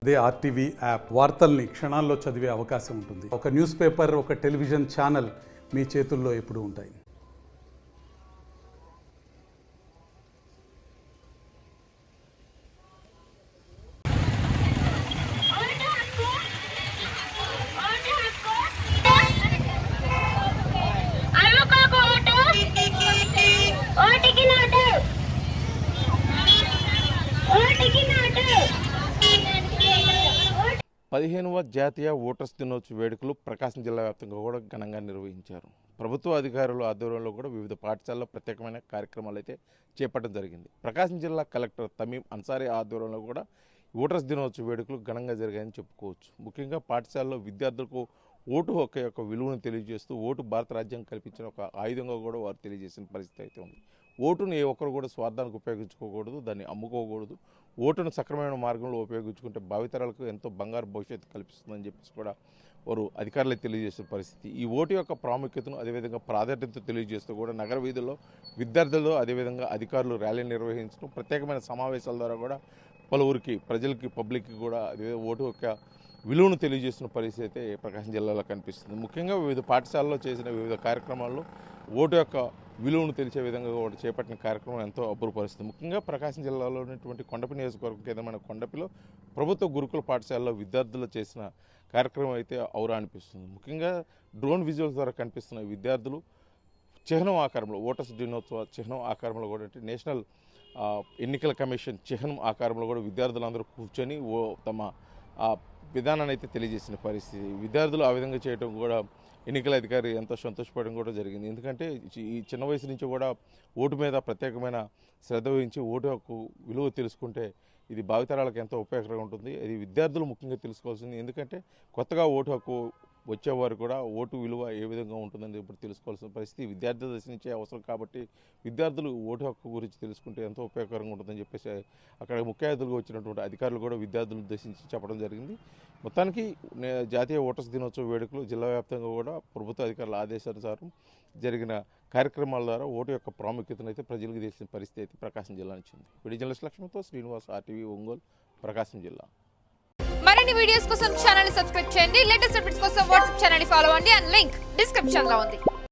అదే RTV app వార్తల్ని క్షణాల్లో చదివే అవకాశం ఉంటుంది. ఒక న్యూస్ పేపర్, ఒక టెలివిజన్ ఛానల్ మీ చేతుల్లో ఎప్పుడూ ఉంటాయి. పదిహేనవ జాతీయ ఓటర్స్ దినోత్సవ వేడుకలు ప్రకాశం జిల్లా వ్యాప్తంగా కూడా ఘనంగా నిర్వహించారు. ప్రభుత్వ అధికారుల ఆధ్వర్యంలో కూడా వివిధ పాఠశాలలో ప్రత్యేకమైన కార్యక్రమాలు అయితే చేపట్టడం జరిగింది. ప్రకాశం జిల్లా కలెక్టర్ తమీం అన్సారీ ఆధ్వర్యంలో కూడా ఓటర్స్ దినోత్సవ వేడుకలు ఘనంగా జరిగాయని చెప్పుకోవచ్చు. ముఖ్యంగా పాఠశాలలో విద్యార్థులకు ఓటు హక్కు యొక్క విలువను తెలియజేస్తూ ఓటు భారత రాజ్యాంగం కల్పించిన ఒక ఆయుధంగా కూడా వారు తెలియజేసిన పరిస్థితి అయితే ఉంది. ఓటును ఏ ఒక్కరు కూడా స్వార్థానికి ఉపయోగించుకోకూడదు, దాన్ని అమ్ముకోకూడదు. ఓటును సక్రమమైన మార్గంలో ఉపయోగించుకుంటే భావితరాలకు ఎంతో బంగారు భవిష్యత్తు కల్పిస్తుందని చెప్పేసి కూడా వారు అధికారులకు తెలియజేసిన పరిస్థితి. ఈ ఓటు యొక్క ప్రాముఖ్యతను అదేవిధంగా ప్రాధాన్యత తెలియజేస్తూ కూడా నగర వీధుల్లో విద్యార్థులు అదేవిధంగా అధికారులు ర్యాలీ నిర్వహించడం, ప్రత్యేకమైన సమావేశాల ద్వారా కూడా పలువురికి ప్రజలకి పబ్లిక్కి కూడా అదే ఓటు యొక్క విలువను తెలియజేస్తున్న పరిస్థితి అయితే ప్రకాశం జిల్లాలో కనిపిస్తుంది. ముఖ్యంగా వివిధ పాఠశాలలో చేసిన వివిధ కార్యక్రమాల్లో ఓటు యొక్క విలువను తెలిసే విధంగా కూడా చేపట్టిన కార్యక్రమం ఎంతో అబ్బురపరుస్తుంది. ముఖ్యంగా ప్రకాశం జిల్లాలో ఉన్నటువంటి కొండపి నియోజకవర్గం కేంద్రమైన కొండపిలో ప్రభుత్వ గురుకుల పాఠశాలలో విద్యార్థులు చేసిన కార్యక్రమం అయితే ఔరా అనిపిస్తుంది. ముఖ్యంగా డ్రోన్ విజువల్స్ ద్వారా కనిపిస్తున్న విద్యార్థులు చిహ్నం ఆకారంలో ఓటర్స్ దినోత్సవ చిహ్నం ఆకారంలో కూడా నేషనల్ ఎన్నికల కమిషన్ చిహ్నం ఆకారంలో కూడా విద్యార్థులందరూ కూర్చొని తమ విధానాన్ని అయితే తెలియజేసిన పరిస్థితి. విద్యార్థులు ఆ విధంగా చేయడం కూడా ఎన్నికల అధికారి ఎంతో సంతోషపడడం కూడా జరిగింది. ఎందుకంటే ఈ చిన్న వయసు నుంచి కూడా ఓటు మీద ప్రత్యేకమైన శ్రద్ధ వహించి ఓటు హక్కు విలువ తెలుసుకుంటే ఇది భావితరాలకు ఎంతో ఉపయోగకరంగా ఉంటుంది. అది విద్యార్థులు ముఖ్యంగా తెలుసుకోవాల్సింది. ఎందుకంటే కొత్తగా ఓటు హక్కు వచ్చేవారు కూడా ఓటు విలువ ఏ విధంగా ఉంటుందని ఇప్పుడు తెలుసుకోవాల్సిన పరిస్థితి విద్యార్థుల దశ నుంచే అవసరం. కాబట్టి విద్యార్థులు ఓటు హక్కు గురించి తెలుసుకుంటే ఎంతో ఉపయోగకరంగా ఉంటుందని చెప్పేసి అక్కడ ముఖ్య అతిథులుగా వచ్చినటువంటి అధికారులు కూడా విద్యార్థులను ఉద్దేశించి చెప్పడం జరిగింది. మొత్తానికి జాతీయ ఓటర్స్ దినోత్సవ వేడుకలు జిల్లా వ్యాప్తంగా కూడా ప్రభుత్వ అధికారుల ఆదేశానుసారం జరిగిన కార్యక్రమాల ద్వారా ఓటు యొక్క ప్రాముఖ్యతను అయితే ప్రజలకు తెలిసిన పరిస్థితి అయితే ప్రకాశం జిల్లా నుంచి ఉంది. విడిజల లక్ష్మితో శ్రీనివాస్, ఆర్టీవీ ఒంగోలు, ప్రకాశం జిల్లా. మరిన్ని వీడియోస్ కోసం ఛానల్ ని సబ్స్క్రైబ్ చేయండి. లేటెస్ట్ అప్డేట్స్ కోసం వాట్సాప్ ఛానల్ ని ఫాలో అవ్వండి. అండ్ లింక్ డిస్క్రిప్షన్ లో ఉంది.